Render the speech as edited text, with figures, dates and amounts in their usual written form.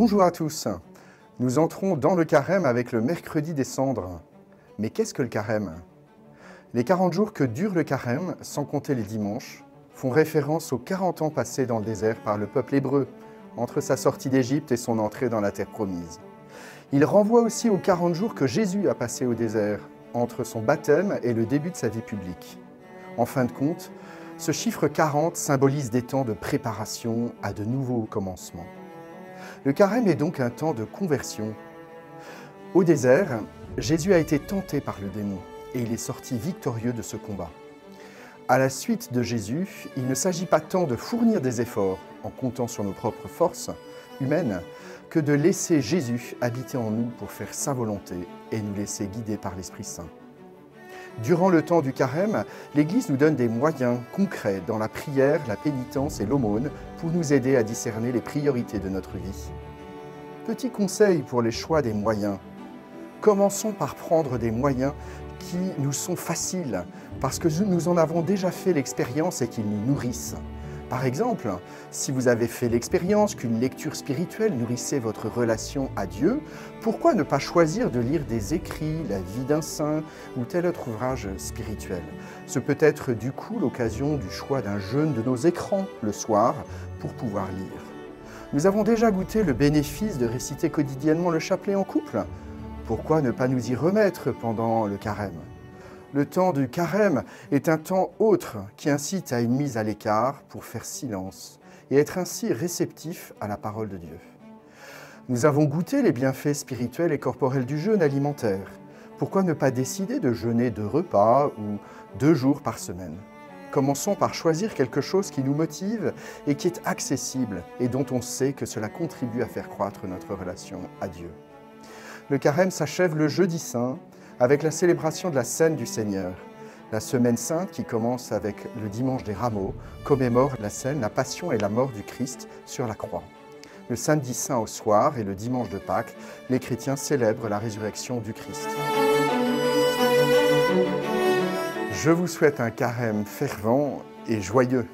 Bonjour à tous. Nous entrons dans le carême avec le mercredi des cendres. Mais qu'est-ce que le carême? Les 40 jours que dure le carême, sans compter les dimanches, font référence aux 40 ans passés dans le désert par le peuple hébreu, entre sa sortie d'Égypte et son entrée dans la terre promise. Il renvoie aussi aux 40 jours que Jésus a passés au désert, entre son baptême et le début de sa vie publique. En fin de compte, ce chiffre 40 symbolise des temps de préparation à de nouveaux commencements. Le carême est donc un temps de conversion. Au désert, Jésus a été tenté par le démon et il est sorti victorieux de ce combat. À la suite de Jésus, il ne s'agit pas tant de fournir des efforts en comptant sur nos propres forces humaines que de laisser Jésus habiter en nous pour faire sa volonté et nous laisser guider par l'Esprit Saint. Durant le temps du carême, l'Église nous donne des moyens concrets dans la prière, la pénitence et l'aumône pour nous aider à discerner les priorités de notre vie. Petit conseil pour les choix des moyens. Commençons par prendre des moyens qui nous sont faciles, parce que nous en avons déjà fait l'expérience et qu'ils nous nourrissent. Par exemple, si vous avez fait l'expérience qu'une lecture spirituelle nourrissait votre relation à Dieu, pourquoi ne pas choisir de lire des écrits, la vie d'un saint ou tel autre ouvrage spirituel? Ce peut être du coup l'occasion du choix d'un jeûne de nos écrans le soir pour pouvoir lire. Nous avons déjà goûté le bénéfice de réciter quotidiennement le chapelet en couple. Pourquoi ne pas nous y remettre pendant le carême? Le temps du carême est un temps autre qui incite à une mise à l'écart pour faire silence et être ainsi réceptif à la parole de Dieu. Nous avons goûté les bienfaits spirituels et corporels du jeûne alimentaire. Pourquoi ne pas décider de jeûner 2 repas ou 2 jours par semaine? Commençons par choisir quelque chose qui nous motive et qui est accessible et dont on sait que cela contribue à faire croître notre relation à Dieu. Le carême s'achève le jeudi saint avec la célébration de la Cène du Seigneur. La Semaine sainte, qui commence avec le dimanche des Rameaux, commémore la Cène, la passion et la mort du Christ sur la croix. Le samedi saint au soir et le dimanche de Pâques, les chrétiens célèbrent la résurrection du Christ. Je vous souhaite un carême fervent et joyeux.